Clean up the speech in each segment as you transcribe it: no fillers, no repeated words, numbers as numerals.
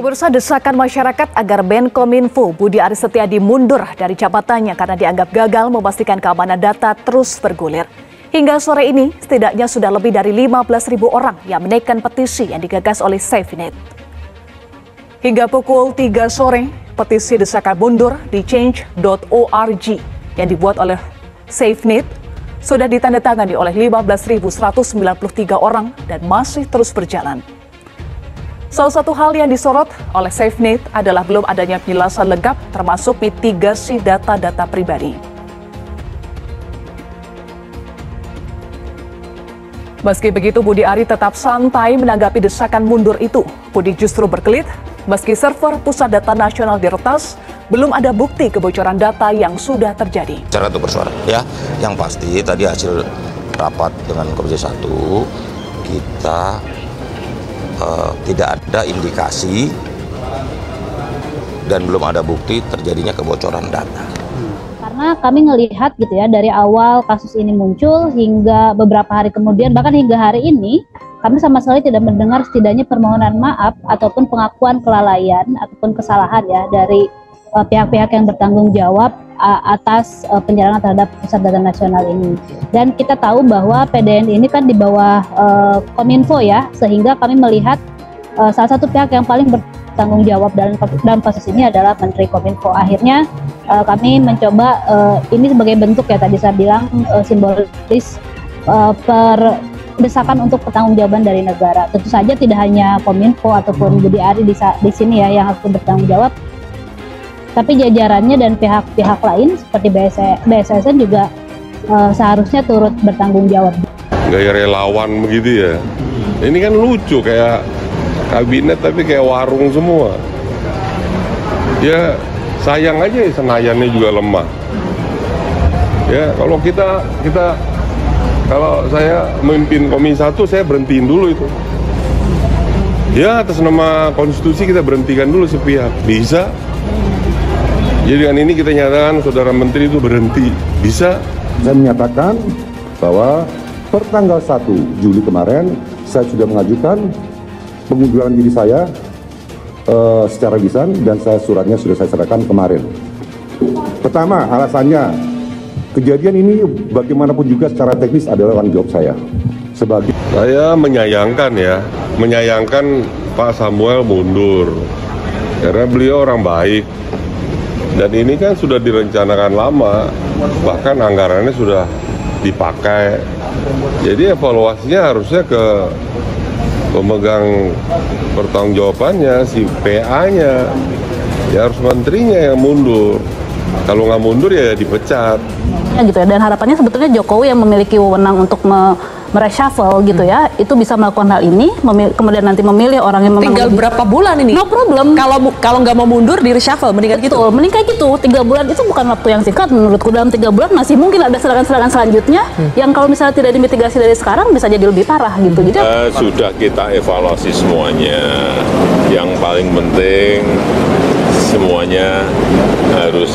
Pemirsa, desakan masyarakat agar Menkominfo Budi Aris Setiadi mundur dari jabatannya karena dianggap gagal memastikan keamanan data terus bergulir. Hingga sore ini, setidaknya sudah lebih dari 15.000 orang yang menaikkan petisi yang digagas oleh SafeNet. Hingga pukul 3 sore, petisi desakan mundur di change.org yang dibuat oleh SafeNet sudah ditandatangani oleh 15.193 orang dan masih terus berjalan. Salah satu hal yang disorot oleh SafeNet adalah belum adanya penjelasan lengkap termasuk mitigasi data-data pribadi. Meski begitu, Budi Ari tetap santai menanggapi desakan mundur itu. Budi justru berkelit, meski server pusat data nasional diretas, belum ada bukti kebocoran data yang sudah terjadi. Cara untuk bersuara, ya, yang pasti tadi hasil rapat dengan Komisi 1, kita tidak ada indikasi dan belum ada bukti terjadinya kebocoran data. Karena kami ngelihat gitu ya, dari awal kasus ini muncul hingga beberapa hari kemudian, bahkan hingga hari ini, kami sama sekali tidak mendengar setidaknya permohonan maaf ataupun pengakuan kelalaian ataupun kesalahan ya dari pihak-pihak yang bertanggung jawab atas penyerangan terhadap pusat data nasional ini. Dan kita tahu bahwa PDN ini kan di bawah Kominfo ya, sehingga kami melihat salah satu pihak yang paling bertanggung jawab dalam kasus ini adalah Menteri Kominfo. Akhirnya kami mencoba ini sebagai bentuk ya, tadi saya bilang simbolis desakan untuk pertanggungjawaban dari negara. Tentu saja tidak hanya Kominfo ataupun Budi Ari di sini ya yang harus bertanggung jawab, tapi jajarannya dan pihak-pihak lain seperti BSSN juga seharusnya turut bertanggung jawab. Gaya relawan begitu ya. Ini kan lucu, kayak kabinet tapi kayak warung semua. Ya sayang aja Senayannya juga lemah. Ya kalau kalau saya memimpin Komisi 1, saya berhentiin dulu itu. Ya atas nama konstitusi kita berhentikan dulu sepihak. Bisa. Jadi dengan ini kita nyatakan Saudara Menteri itu berhenti. Bisa. Saya menyatakan bahwa per tanggal 1 Juli kemarin saya sudah mengajukan pengunduran diri saya secara lisan dan suratnya sudah saya serahkan kemarin. Pertama, alasannya kejadian ini bagaimanapun juga secara teknis adalah tanggung jawab saya. Saya menyayangkan Pak Samuel mundur karena beliau orang baik. Dan ini kan sudah direncanakan lama, bahkan anggarannya sudah dipakai. Jadi evaluasinya harusnya ke pemegang pertanggungjawabannya, si PA-nya. Ya harus menterinya yang mundur. Kalau nggak mundur ya dipecat. Ya gitu ya. Dan harapannya sebetulnya Jokowi yang memiliki wewenang untuk mereshuffle gitu ya, itu bisa melakukan hal ini, kemudian nanti memilih orang yang memang tinggal berapa bulan ini? No problem. Kalau nggak mau mundur di reshuffle, mendingan gitu. Mending kayak gitu. 3 bulan itu bukan waktu yang singkat menurutku. Dalam 3 bulan masih mungkin ada serangan-serangan selanjutnya yang kalau misalnya tidak dimitigasi dari sekarang bisa jadi lebih parah gitu. Jadi sudah kita evaluasi semuanya. Yang paling penting semuanya harus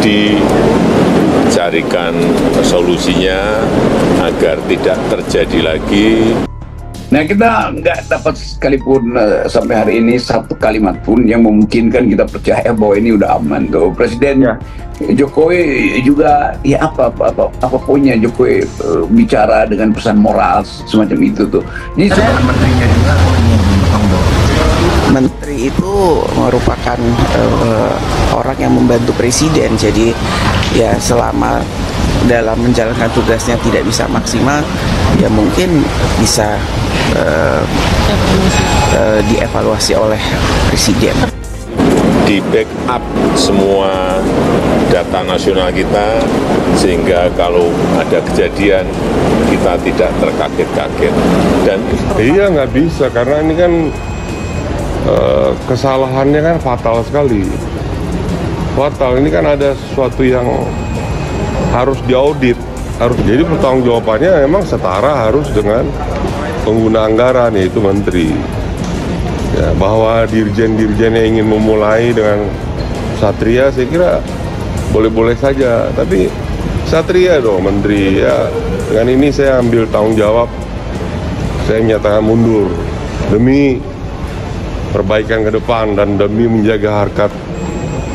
dicarikan solusinya agar tidak terjadi lagi. Nah, kita nggak dapat sekalipun sampai hari ini satu kalimat pun yang memungkinkan kita percaya bahwa ini udah aman tuh. Presiden Jokowi juga ya apa poinnya Jokowi bicara dengan pesan moral semacam itu tuh. Ini soal menterinya juga. Menteri itu merupakan orang yang membantu presiden, jadi ya selama dalam menjalankan tugasnya tidak bisa maksimal, ya mungkin bisa dievaluasi oleh presiden. Di backup semua data nasional kita sehingga kalau ada kejadian kita tidak terkaget-kaget. Dan iya nggak bisa karena ini kan kesalahannya kan fatal sekali. Fatal, ini kan ada sesuatu yang harus diaudit. Jadi pertanggungjawabannya memang setara harus dengan pengguna anggaran, yaitu menteri. Ya, bahwa dirjen-dirjen yang ingin memulai dengan Satria, saya kira boleh-boleh saja. Tapi Satria dong menteri, ya dengan ini saya ambil tanggung jawab. Saya menyatakan mundur demi perbaikan ke depan dan demi menjaga harkat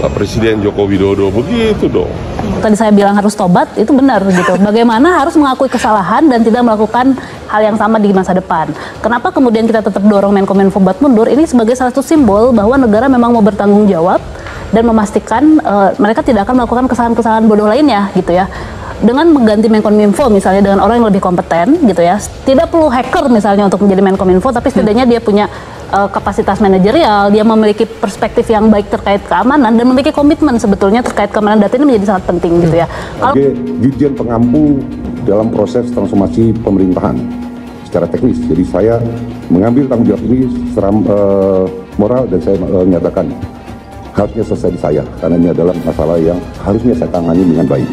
Presiden Joko Widodo. Begitu dong. Tadi saya bilang harus tobat, itu benar gitu. Bagaimana harus mengakui kesalahan dan tidak melakukan hal yang sama di masa depan. Kenapa kemudian kita tetap dorong Menkominfo buat mundur? Ini sebagai salah satu simbol bahwa negara memang mau bertanggung jawab dan memastikan mereka tidak akan melakukan kesalahan-kesalahan bodoh lainnya gitu ya. Dengan mengganti Menkominfo misalnya dengan orang yang lebih kompeten gitu ya. Tidak perlu hacker misalnya untuk menjadi Menkominfo, tapi setidaknya dia punya kapasitas manajerial, dia memiliki perspektif yang baik terkait keamanan dan memiliki komitmen sebetulnya terkait keamanan data ini menjadi sangat penting gitu ya. Sebagai Dirjen Pengampu dalam proses transformasi pemerintahan secara teknis, jadi saya mengambil tanggung jawab ini secara moral dan saya menyatakan harusnya selesai di saya karena ini adalah masalah yang harusnya saya tangani dengan baik.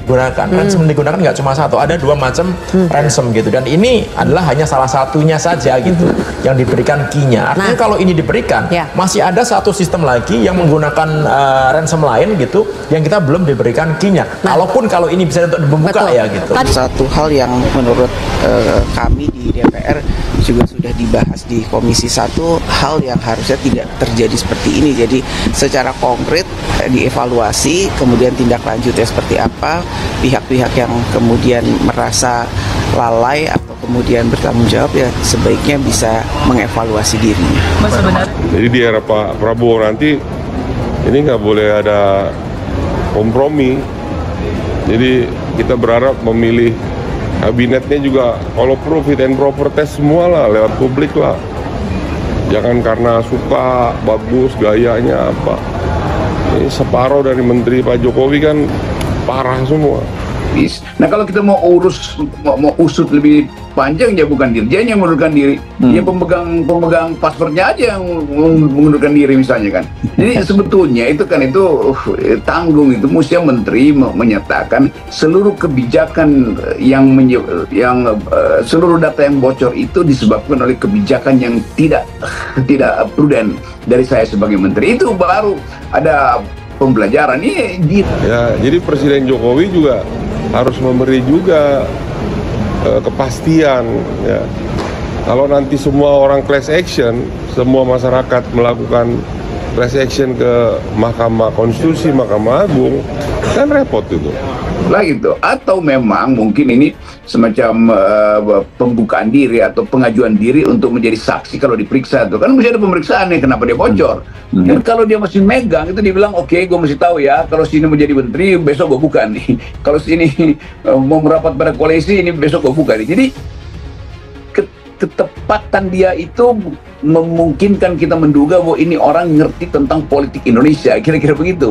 Ransom digunakan nggak cuma satu, ada 2 macam ransom gitu, dan ini adalah hanya salah satunya saja gitu yang diberikan key-nya. Artinya kalau ini diberikan, masih ada satu sistem lagi yang menggunakan ransom lain gitu, yang kita belum diberikan key-nya. Kalaupun kalau ini bisa untuk dibuka ya gitu. Satu hal yang menurut kami di DPR juga sudah dibahas di Komisi 1, hal yang harusnya tidak terjadi seperti ini. Jadi secara konkret dievaluasi, kemudian tindak lanjutnya seperti apa, pihak-pihak yang kemudian merasa lalai atau kemudian bertanggung jawab ya sebaiknya bisa mengevaluasi dirinya. Jadi di era Pak Prabowo nanti ini nggak boleh ada kompromi. Jadi kita berharap memilih kabinetnya juga kalau perlu fit and proper test semua lah lewat publik lah. Jangan karena suka bagus gayanya apa. Ini separuh dari menteri Pak Jokowi kan parah semua. Nah kalau kita mau usut lebih panjang ya bukan dirjen yang mengundurkan diri, ya pemegang paspornya aja yang mengundurkan diri misalnya kan. Jadi sebetulnya itu tanggung itu mesti menteri menyatakan seluruh kebijakan yang seluruh data yang bocor itu disebabkan oleh kebijakan yang tidak prudent dari saya sebagai menteri. Itu baru ada pembelajaran ini. Ya, jadi Presiden Jokowi juga harus memberi juga kepastian ya. Kalau nanti semua orang class action, semua masyarakat melakukan class action ke Mahkamah Konstitusi, Mahkamah Agung, kan repot itu. Lah gitu. Atau memang mungkin ini semacam pembukaan diri atau pengajuan diri untuk menjadi saksi kalau diperiksa itu kan mesti ada pemeriksaan nih kenapa dia bocor. Dan kalau dia masih megang itu dibilang oke, gue mesti tahu ya kalau sini menjadi menteri besok gue buka nih. Kalau sini mau merapat pada koalisi ini besok gue buka nih. Jadi ketepatan dia itu memungkinkan kita menduga bahwa ini orang ngerti tentang politik Indonesia, kira-kira begitu.